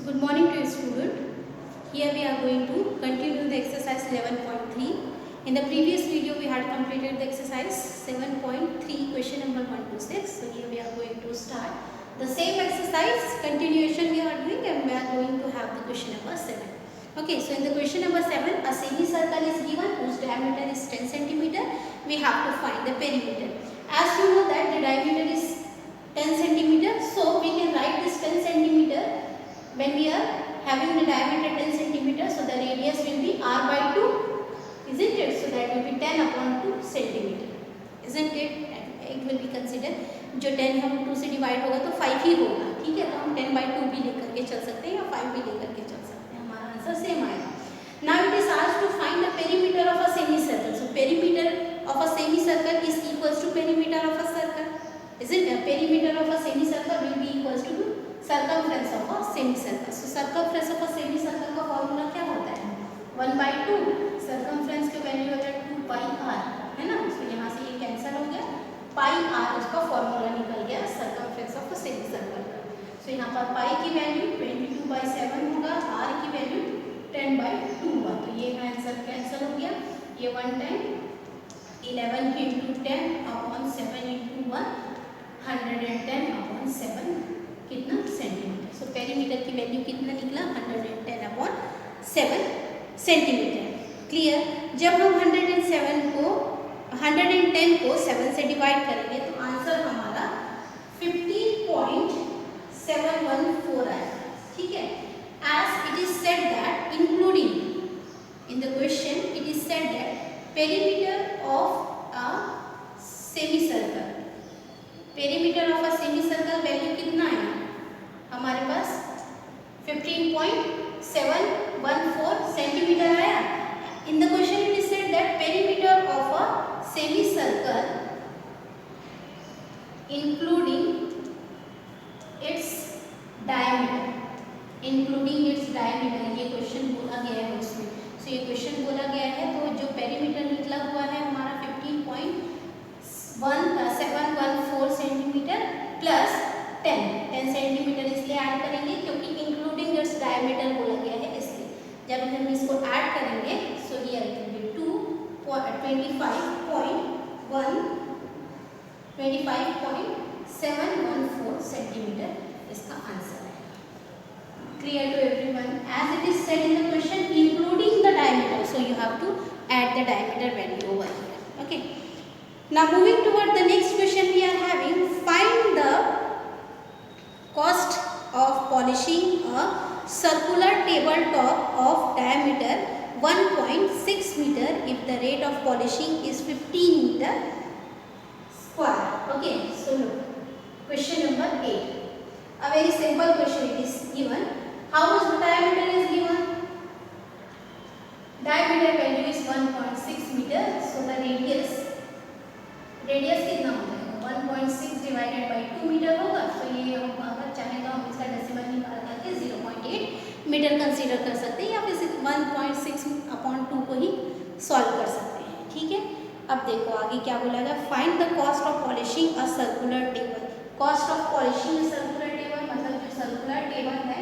So good morning to you student. Here we are going to continue the exercise 11.3. In the previous video we had completed the exercise 7.3 question number 1 to 6. So here we are going to start the same exercise continuation we are doing, and we are going to have the question number 7. Okay, so in the question number 7 a semicircle is given whose diameter is 10 centimeter. We have to find the perimeter. As you know that the diameter is 10 centimeter, so we can write this 10 centimeter when we are having the diameter 10 centimeter, so the radius will be r by 2, isn't it? So that will be 10 upon 2 centimeter, isn't it? It will be considered जो 10 हम 2 से divide होगा तो 5 ही होगा, ठीक है? तो हम 10 by 2 भी लेकर के चल सकते हैं या 5 भी लेकर के चल सकते हैं, हमारा आंसर सेम आएगा. Now it is asked to find the perimeter of a semicircle. So perimeter of a semicircle is equals to perimeter of a circle, isn't it? Perimeter of a semicircle will be equals to circumference of a semicircle. So circumference of a semicircle का formula क्या होता है? 1 by 2. circumference की value होता है 2 pi r, है ना? तो यहाँ से ये कैंसिल हो गया, pi r उसका फॉर्मूला निकल गया circumference of a semicircle. So यहाँ पर pi की वैल्यू 22 by 7 होगा, r की वैल्यू 10 by 2 हुआ, तो ये आंसर कैंसिल हो गया. ये 110 11 into 10 upon 7 into 1 110 upon 7 कितना सेंटीमीटर. सो पेरीमीटर की वैल्यू कितना निकला 110 अपॉन 7 सेंटीमीटर. क्लियर. जब हम 110 को 7 से डिवाइड करेंगे तो आंसर हमारा 15.714 आएगा, ठीक है? As it is said that including in the question it is said that perimeter of a semicircle, perimeter of a semicircle value कितना है हमारे पास 15.714 सेंटीमीटर आया. इन the question it is said that perimeter of a semicircle including its diameter, ये question बोला गया है उसमें. सो ये क्वेश्चन बोला गया है, तो जो पेरीमीटर निकला हुआ है हमारा 15.714 सेंटीमीटर प्लस 10 सेंटीमीटर इसलिए ऐड करेंगे क्योंकि इंक्लूडिंग इट्स डायमीटर बोला गया है, इसलिए जब हम इसको ऐड करेंगे so here it will be 25.714 centimetre इसका आंसर है. Clear to everyone? As it is said in the question including the diameter, so you have to add the diameter value over here. Okay, now moving toward the next question we are having, find the cost of polishing a circular tabletop of diameter 1.6 meter if the rate of polishing is 15 meter square. Okay, so look, question number 8. A very simple question it is given. How much the diameter is given? Diameter value is 1.6 meter. So the radius कितना हो जाएगा 1.6 divided by 2 metre होगा. तो ये हम अगर चाहे तो हम इसका डेसिमल निकाल करके 0.8 मीटर कंसीडर कर सकते हैं, या फिर 1.6 अपॉन 2 को ही सॉल्व कर सकते हैं, ठीक है? अब देखो आगे क्या बोला गया. Find the cost of polishing a circular table. Cost of polishing a circular table मतलब जो सर्कुलर टेबल है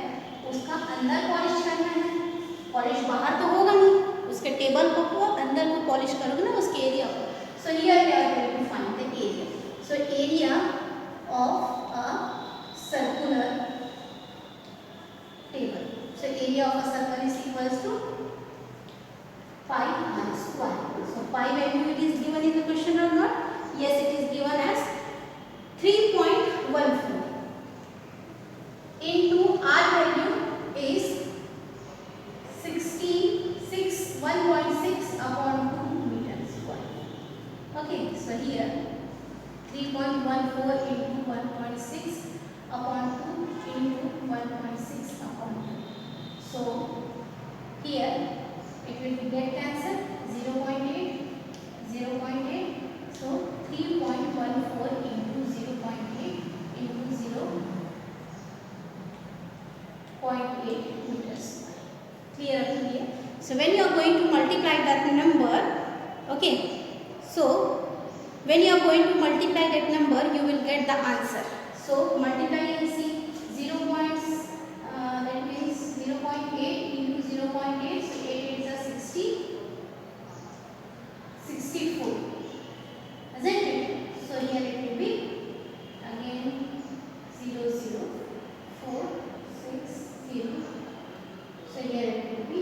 उसका अंदर पॉलिश करना है. पॉलिश बाहर तो होगा नहीं, उसके टेबल को अंदर को पॉलिश करोगे ना उसके एरिया को. So here we are going to find the area. So area of a circular table. So area of a circle is equals to pi r square. So pi value it is given in the question or not? Yes, it is given as 3.14 into r value is 1.6 upon 2 meter square. Okay, so here 3.14 into 1.6 upon 2 into 1.6 upon 2. So here it will be get cancelled 0.8. So 3.14 into 0.8 into 0.8 meters. Clear? So when you are going to multiply that number, okay, so when you are going to multiply that number you will get the answer. So multiply and see 0. That means 0. So here it will be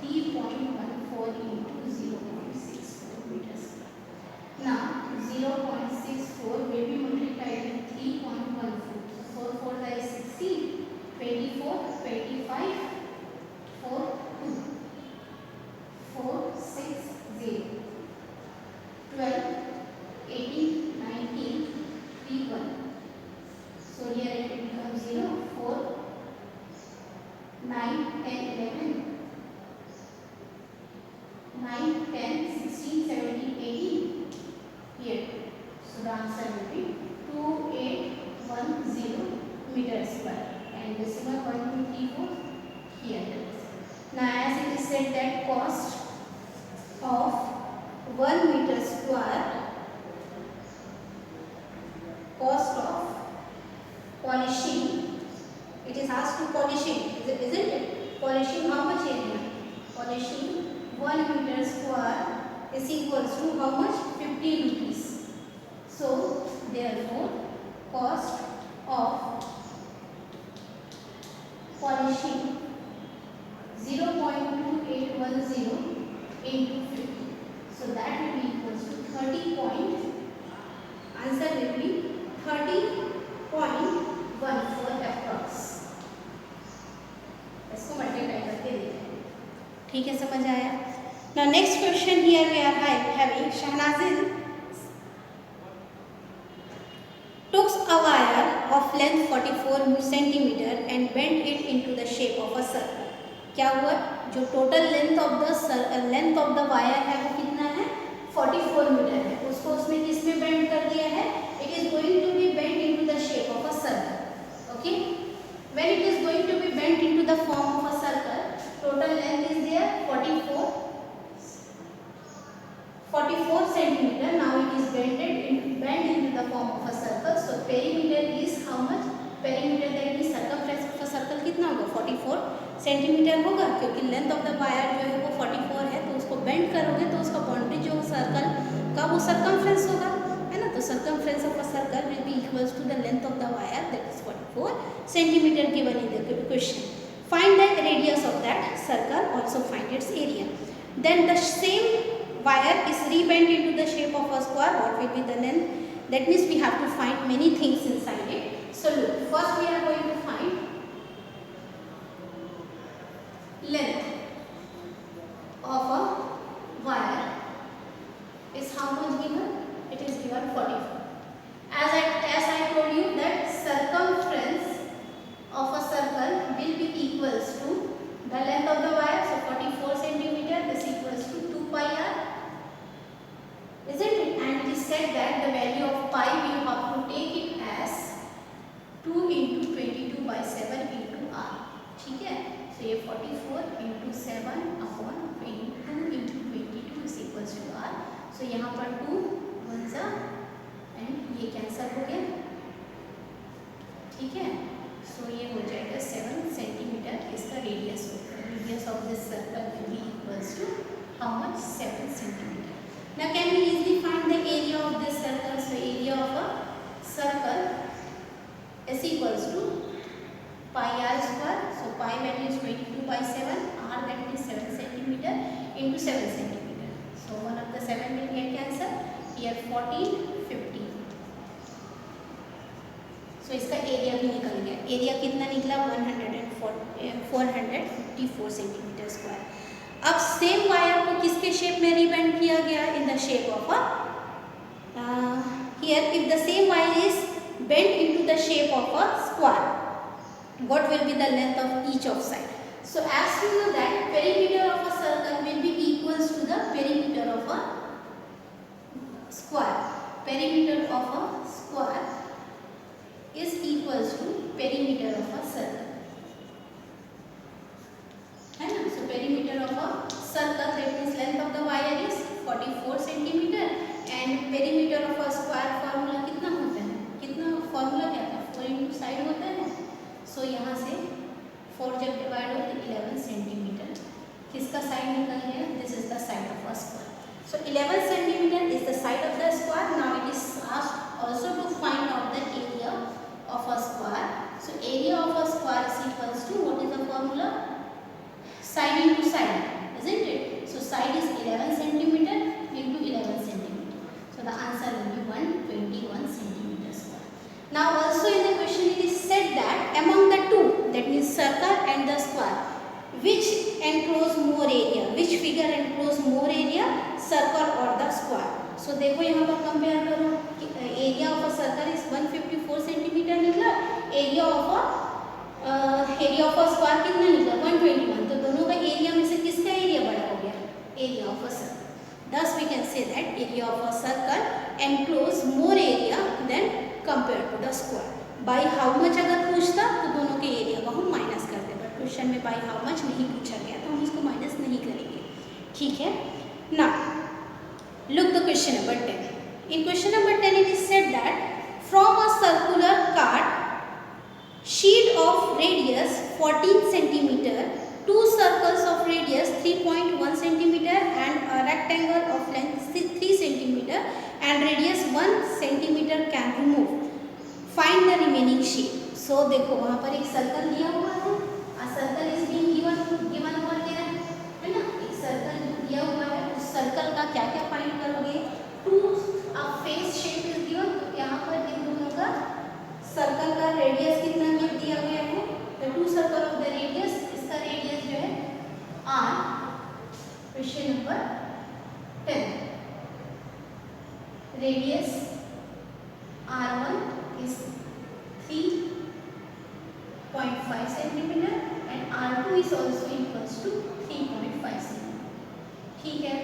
3.14 into 0.64 meters. Now 0.64 will be multiplied with 3.14. So 4 4 is 16, 24, 25, 4 2, 4 6 0, 12, 18, 19, 3 1. So here it will become 0, 4, 9, 10, 11, 9, 10, 16, 17, 18, here. So the answer will be 2810 meter square, and decimal 1, 2, 3, 4 here. Now as it is said that cost of 1 meter square, cost of polishing, it is asked to polishing, isn't it? Polishing how much area? Polishing 1 meter square is equals to how much? 50 rupees. So therefore cost of polishing 0.2810 into 50. So that will be equals to 30 point. Answer will be 30.14 approx. इसको multiply करके देखें. ठीक है, समझ आया? Now next question here we are having Shahnazil took a wire of length 44 centimeter and bent it into the shape of a circle. क्या हुआ? जो total length of the wire है वो कितना है? 44 मीटर है. उसको उसने किस में बेंड कर दिया है? It is going to be bent into the shape of a circle. Okay, when it is going to be bent into the form of a circle, total length is there 44 centimeter. Now it is bent into the form of a circle. So perimeter is how much? Perimeter that means circumference of a circle कितना होगा? 44 centimetre होगा, क्योंकि length of the wire जो है वो 44 है. तो उसको बेंड करोगे तो उसका बाउंड्री जो सर्कल का वो सर्कमफ्रेंस होगा, है ना. तो circumference of a circle will be equals to the length of the wire, that is 44 centimeter given in the question. Find the radius of that circle, also find its area. Then the same wire is rebent into the shape of a square. What will be the length? That means we have to find many things inside it. So look, first we are going to find length of a wire is how much given? It is given 44. As I told you that circumference of a circle will be equals to the length of the wire. So 44 centimeter is equals to 2 pi r. Isn't it? And it is said that the value of pi we have to take it as 2 into 22 by 7 into r. ठीक है? So ये 44 into 7 upon 2 into 22 is equals to r. So यहाँ पर 2 1 सा and ये cancel हो गया. ठीक है? So ये हो जाएगा 7 सेंटीमीटर इसका रेडियस होगा. Radius of this circle will be equals to how much? 7 centimeter. Now can we easily find the area of this circle? So area of a circle is equals to pi r square. So pi value is 22 by 7, r that is 7 centimeter into 7 centimeter. So one of the 7 will get cancelled. Here 14, 15. So इसका area भी निकल गया. Area कितना निकला? 454 centimetre square. अब same wire को किसके shape में रीबेंड किया गया? In the shape of a here if the same wire is bent into the shape of a square, what will be the length of each of side? So as you know that perimeter of a circle will be equals to the perimeter of a square. Perimeter of a square is equals to perimeter of a circle. So perimeter of a circle, that means length of the wire is 44 centimeter and perimeter of a square formula कितना होता है? कितना formula क्या था? 4 into side होता है. So यहाँ से 4 जब डिवाइड हो तो 11 सेंटीमीटर. किसका साइड निकल गया? This is the side of a square. So 11 centimeter is the side of the square. Now it is asked also to find out the area of a square. So area of a square is equals to what is circle और the square. सो देखो यहाँ पर compare करो, area of a circle is 154 centimetre निकला, area of a square कितना निकला 121। तो दोनों का एरिया में से किसका एरिया बड़ा हो गया, area of a circle. Thus we can say that area of a circle enclose more area than compared to the square. By how much अगर पूछता तो दोनों के एरिया को हम माइनस करते, बट क्वेश्चन में by how much नहीं पूछा गया तो हम उसको माइनस नहीं करेंगे, ठीक है ना। Look the question number 10. In question number 10 it is said that from a circular card sheet of radius 14 centimeter, two circles of radius 3.1 centimeter and a rectangle of length 3 centimeter and radius 1 centimeter can remove. Find the remaining sheet. So देखो वहाँ पर एक circle दिया हुआ है, a circle is being given over there, है ना, एक सर्कल दिया हुआ है, उस सर्कल का क्या क्या फाइंड करोगे। Two face shape is given, तो यहाँ पर इन दोनों का सर्कल का रेडियस कितना दिया गया है, तो two circle of the radius, इसका रेडियस जो है r, question number 10, radius r1 is 3.5 centimeter and r2 is also equals to 3.5 centimeter, ठीक है।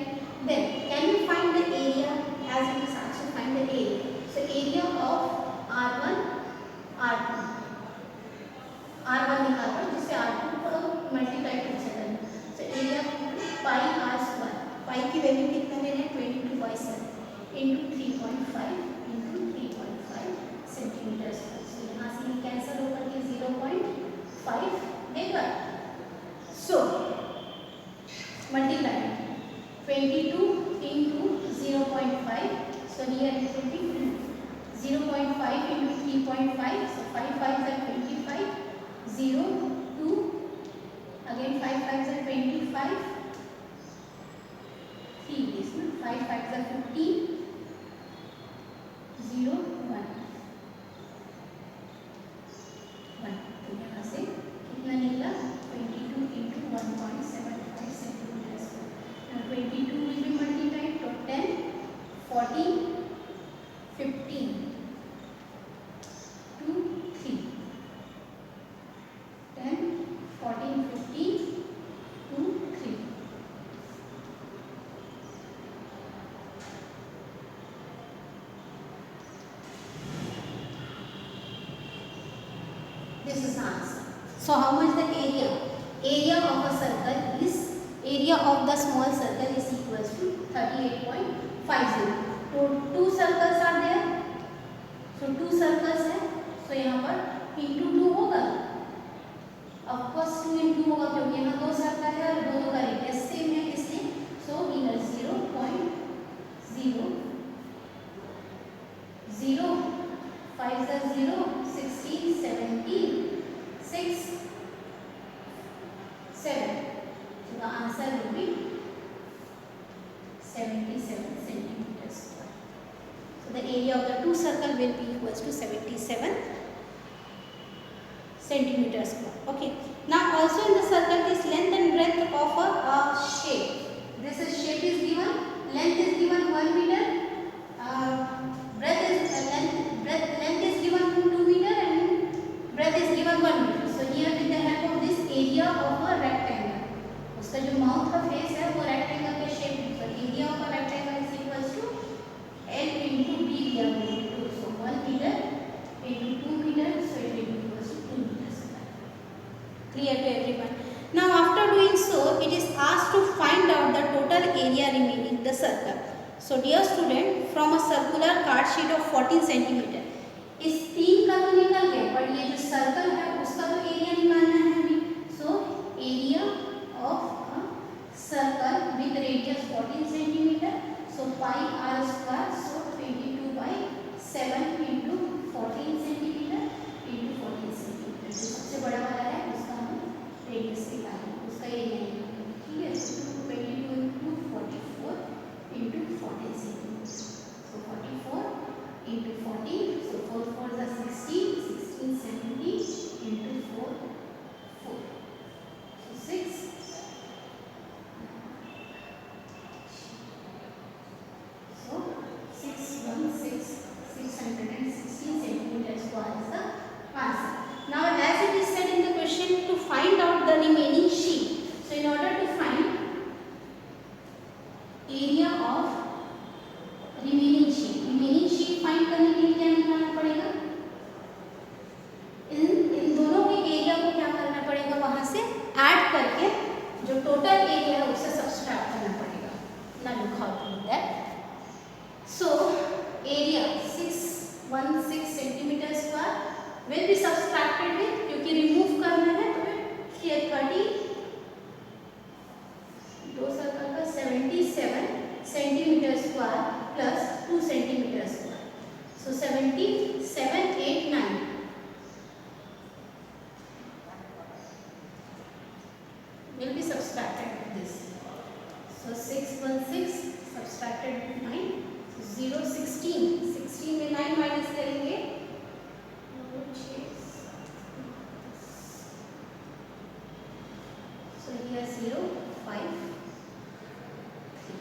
Then can you find the area, as it is asked to find the area, so area of r1 r2 निकालो, जिससे r2 को multiply कर सकते हैं, so area पाई r square, पाई की value कितना ले रहे हैं 22/7 into 3.5 into 3.5 centimetre square. So यहाँ से ये कैंसिल होकर के 0.5 देगा, so multiply 22 into 0.5, so here it will be 0.5 into 3.5, so 5 5s are 25, 0 2, again 5 5s are 25, 3 is 5 5s are 15, 0 1 1, तो यहाँ से कितना निकला 22 into 1.75 centimetre square. Now 22 will be multiplied to 10, 14, 15, 2, 3, 10, 14, 15, 2, 3. This is the answer. So how much the area? Area of a circle is, area of the small circle is equals to 38.50. So two circles are there. So two circles है. So यहाँ पर into 2 होगा. Of course 2 into होगा क्योंकि यहाँ दो circle है और दोनों का रेडियस सेम है, इसलिए so here 0.0 0 5 is 0 16 17 6 7. So the answer will be 77 centimeters square. So the area of the two circle will be equals to 77 centimeters square. Okay. Now also in the circle this length and breadth of a shape. This shape is given, length is given 1 meter, breadth is given 2 meter and breadth is given 1 meter. So here with the help of this area of a rectangle, उसका जो mouth का face है वो rectangle के shape में, so area of a rectangle is equals to L into B we are going to do. So 1 meter into 2 meter, so it will be equals to 2 meters square. Clear to everyone? Now after doing so, it is asked to find out the total area remaining the circle. So dear student, from a circular card sheet of 14 centimeter, इस 3 का तो निकल गया, पर ये जो circle है उसका तो एरिया निकालना है हमें। सो area of a circle with radius 14 centimetre, so pi r square, so 22/7 into 14 centimetre into 14 centimetre, जो सबसे बड़ा वाला है उसका हम रेडियस निकालेंगे, उसका एरिया निकालेंगे, ठीक है। सो 22 into 44 into 14 centimetre, so 44 into 14, so 4 4s are 16, 16 17 into करके जो टोटल एरिया है उससे सब्सट्रैक्ट करना पड़ेगा। ना लिखा that so area 616 centimetre square will be subtracted with, क्योंकि रिमूव करना है तो here 30 दो सर्कल का 77 centimetre square plus 2 centimetre square, so 77 8 9 will be subtracted with this. So 616 subtracted with 9, so 0 16 16 में 9 माइनस करेंगे, so here 0 5 3.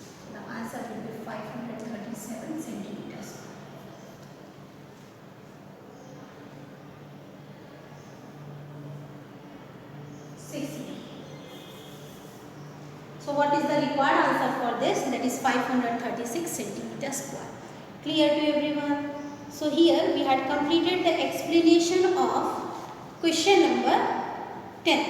So the answer will be 537 centimeters. So what is the required answer for this? That is 536 centimeter square. Clear to everyone? So here we had completed the explanation of question number 10.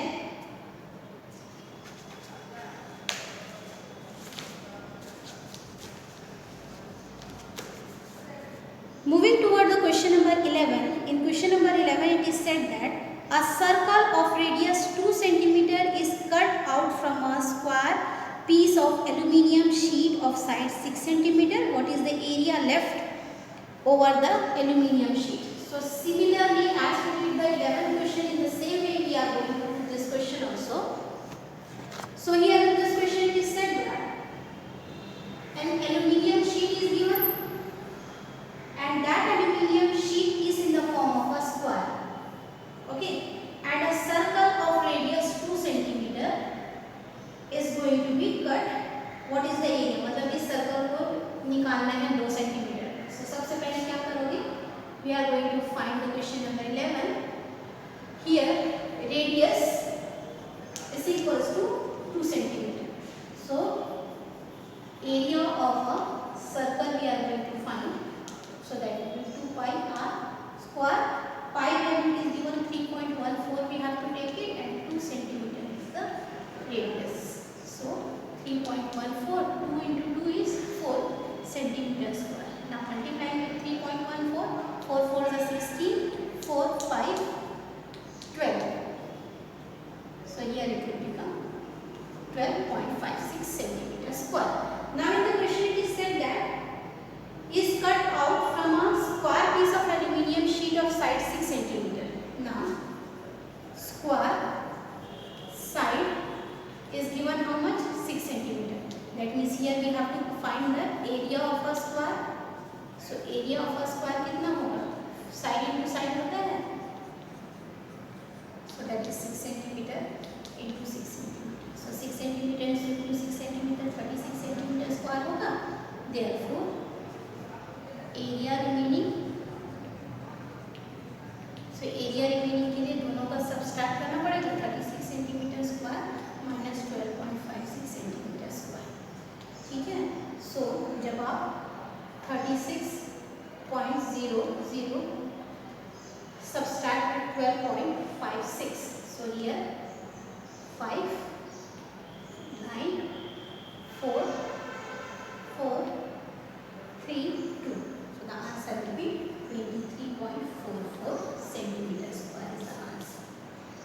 Moving toward the question number 11. In question number 11 it is said that a circle of radius 2 cm is cut out from a square piece of aluminium sheet of size 6 cm. What is the area left over the aluminium sheet? So similarly as we did the 11th question, in the same way we are going to do this question also. So here in this question it is said that an aluminium sheet is given and that aluminium sheet is in the form of a square. Okay, and a circle of radius 2 cm is going to be cut. What is the area? मतलब इस circle को निकालना है 2 centimetre. So सबसे पहले क्या करोगे? We are going to find the question number 11. Here radius is equals to 2 centimeter. So area of a circle we are going to find. So that will be 2 pi r square. Pi value is given 3.14, we have to take it, and 2 centimeter is the radius. So 3.14, 2 into 2 is 4 centimeter square. Now multiplying with 3.14, 4 4 is 16, 4 5 12. So here it will become 12.56 centimeter square. Now in the question it is said that is cut out from a square piece of aluminium sheet of size 6 cm. Now square side is given how much? 6 cm. That means here we have to find the area of a square. So area of a square कितना होगा? Side into side होता है. So that is 6 cm into 6 cm. So 6 cm into 6 cm 36 cm square होगा. Therefore area remaining, so area remaining के लिए दोनों का subtract करना पड़ेगा, 36 centimetre square minus 12.56 centimetre square. ठीक है, सो जब आप 36.00 subtract 12.56, so here 5 9 4 4 3 2. The answer will be 23.44 centimeter square is the answer.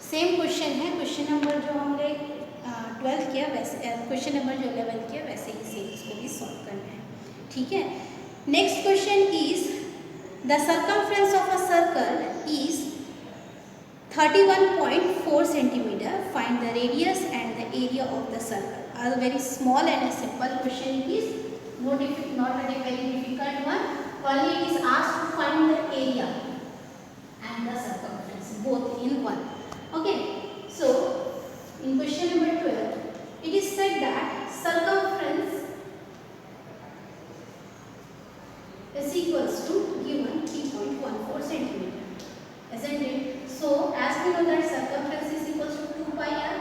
Same question है, क्वेश्चन नंबर जो हमने 12 किया वैसे, क्वेश्चन नंबर जो 11 किया वैसे ही सेम इसको भी सॉल्व करना है। ठीक है, next question is the circumference of a circle is 31.4 centimeter. Find the radius and the area of the circle. A very small and a simple question it is. Not a very difficult one. Only it is asked to find the area and the circumference both in one. Okay. So in question number 12, it is said that circumference is equals to given 3.14 centimeter, isn't it? So as we know that circumference is equals to 2 pi r.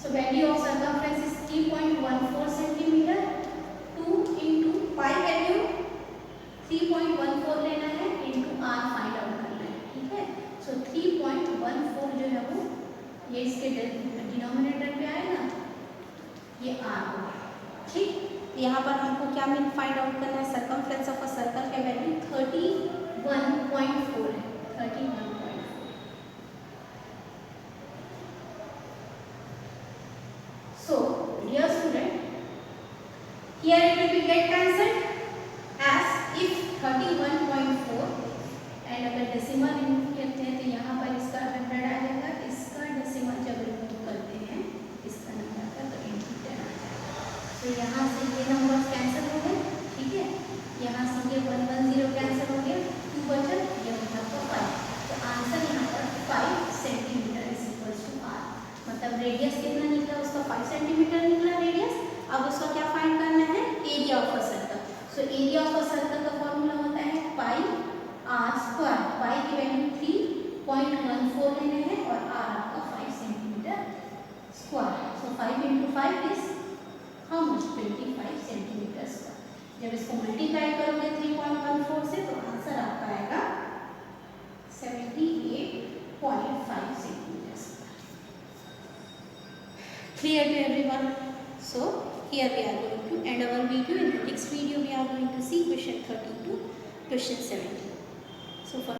So value of circumference is 3.14 centimeter. 2 into pi value 3.14 लेना है, into r find out करना है। ठीक है, सो 3.14 ये इसके denominator पे आएगा, ये r होगा, ठीक। यहाँ पर हमको क्या फाइंड आउट करना है, सर्कमफ्रेंस ऑफ अ सर्कल का वैल्यू 31.4 है, 31.4। So dear student, here it will be get cancelled as if 31.4 and अगर डेसिमल रिमूव करते हैं तो यहाँ पर इसका 100 आ जाएगा, इसका डेसिमल जब रिमूव करते हैं इसका नंबर का तो into 10 आ जाएगा। तो यहाँ से ये नंबर कैंसिल हो गए, ठीक है, यहाँ से ये 110 कैंसिल हो गया, 2 बचा, ये होगा तो 5। तो आंसर यहाँ पर 5 centimeter is equal to r। मतलब रेडियस कितना निकला, उसका 5 सेंटीमीटर निकला रेडियस। अब उसका क्या फाइंड करना है, area of a circle. So area of a circle का फॉर्मूला होता है पाई r स्क्वायर। पाई की वैल्यू 3.14 लेने हैं और r आपका 5 centimetre square. So 5 into 5 is how much, 25 centimetre square. जब इसको मल्टीप्लाई करोगे 3.14 से तो आंसर आपका आएगा 78.5 centimetre square. Clear to everyone? So here we are going to end our video. In the next video we are going to see question 13 to question 17. So for